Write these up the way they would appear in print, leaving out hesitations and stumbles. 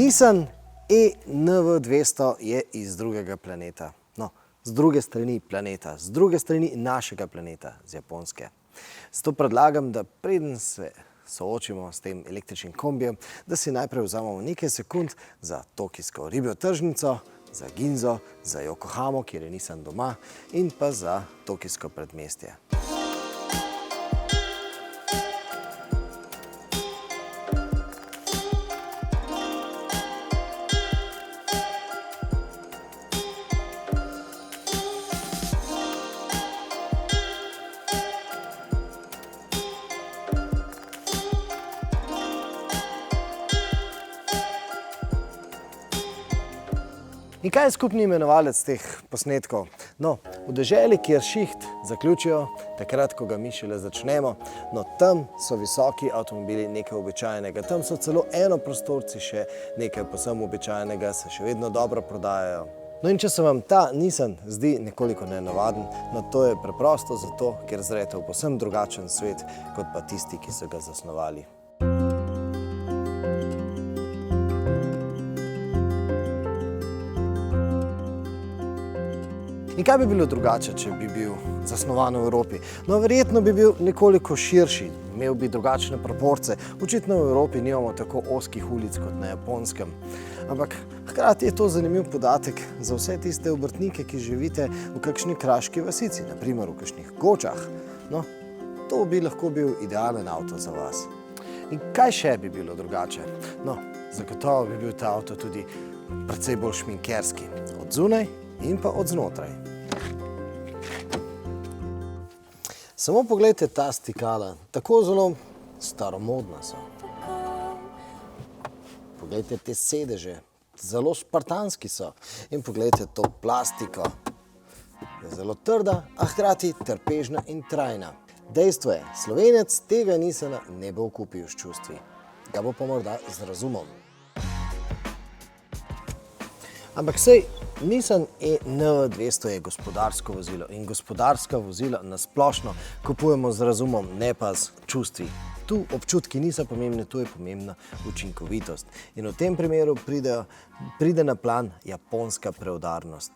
Nissan e-NV200 je iz drugega planeta. No, z druge strani planeta, z druge strani našega planeta, z Japonske. Zato predlagam, da preden se soočimo s tem električnim kombijem, da si najprej vzamemo nekaj sekund za tokijsko ribjo tržnico, za Ginzo, za Yokohamo, kjer je Nissan doma, in pa za tokijsko predmestje. In kaj je skupni imenovalec teh posnetkov? No, v deželi, kjer šiht zaključijo, takrat, ko ga mi šele začnemo, no tam so visoki avtomobili nekaj običajnega. Tam so celo enoprostorci še nekaj povsem običajnega, se še vedno dobro prodajajo. No in če se vam ta Nissan zdi nekoliko nenavaden, no to je preprosto zato, ker zrete v povsem drugačen svet, kot pa tisti, ki so ga zasnovali. In kaj bi bilo drugače, če bi bil zasnovan v Evropi? No, verjetno bi bil nekoliko širši, imel bi drugačne proporce. Očitno v Evropi nimamo tako ozkih ulic kot na Japonskem. Ampak hkrati je to zanimiv podatek za vse tiste obrtnike, ki živite v kakšni kraški vasici, na primer v kakšnih Gočah. No, to bi lahko bil idealen avto za vas. In kaj še bi bilo drugače? No, zagotovo bi bil ta avto tudi precej bolj šminkerski. Od zunaj in pa od znotraj. Samo poglejte ta stikala, tako zelo staromodna so. Poglejte te sedeže, zelo špartanski so. In poglejte to plastiko. Je zelo trda, a hkrati trpežna in trajna. Dejstvo je, Slovenec tega Nissana ne bo kupil s čustvi. Ga bo pa morda z razumom. Ampak sej, Nissan e-NV200 je gospodarsko vozilo in gospodarska vozila na splošno kupujemo z razumom, ne pa z čustvi. Tu občutki niso pomembni, tu je pomembna učinkovitost. In v tem primeru pride na plan japonska preudarnost.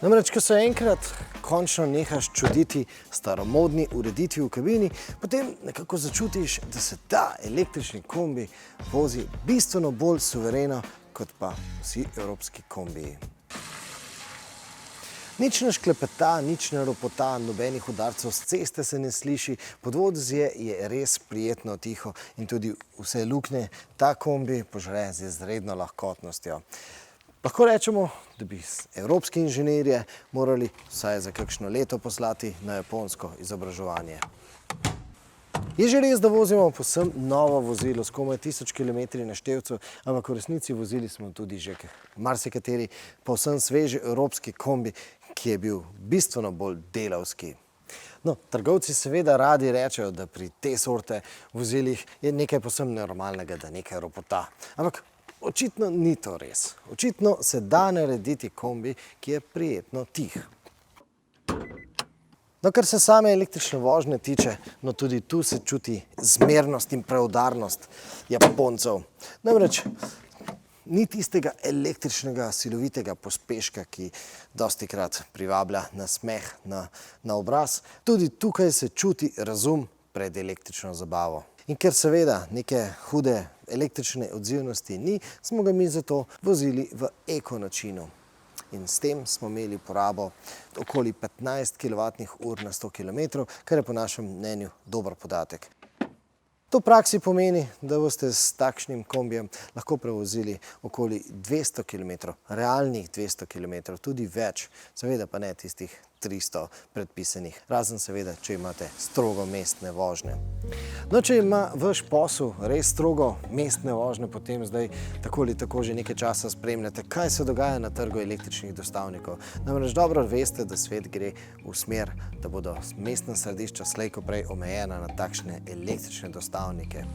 Namreč, ko se enkrat končno nehaš čuditi staromodni ureditvi v kabini, potem nekako začutiš, da se ta električni kombi vozi bistveno bolj suvereno kot pa vsi evropski kombiji. Nič ne šklepeta, nič ne ropota, nobenih udarcev s ceste se ne sliši, podvozje je res prijetno tiho in tudi vse luknje ta kombi požre z izredno lahkotnostjo. Lahko rečemo, da bi evropski inženirje morali vsaj za kakšno leto poslati na japonsko izobraževanje. Je že res, da vozimo povsem novo vozilo s komaj 1000 km na števcu, ampak v resnici vozili smo tudi že marsikateri povsem sveži evropski kombi, ki je bil bistveno bolj delavski. No, trgovci seveda radi rečejo, da pri te sorte vozilih je nekaj povsem normalnega, da nekaj ropota. Ampak očitno ni to res. Očitno se da narediti kombi, ki je prijetno tih. No, kar se same električne vožnje tiče, no tudi tu se čuti zmernost in preudarnost Japoncev. Namreč ni tistega električnega silovitega pospeška, ki dostikrat privablja nasmeh na obraz. Tudi tukaj se čuti razum pred električno zabavo. In ker seveda neke hude električne odzivnosti ni, smo ga mi zato vozili v eko načinu. In s tem smo imeli porabo okoli 15 kWh na 100 km, kar je po našem mnenju dober podatek. To v praksi pomeni, da boste s takšnim kombijem lahko prevozili okoli 200 km, realnih 200 km, tudi več, seveda pa ne tistih 300 predpisanih, razen seveda, če imate strogo mestne vožnje. No, če ima vaš posel res strogo mestne vožnje, potem zdaj tako ali tako že nekaj časa spremljate, kaj se dogaja na trgu električnih dostavnikov. Namreč dobro veste, da svet gre v smer, da bodo mestna središča slej ko prej omejena na takšne električne dostavnike.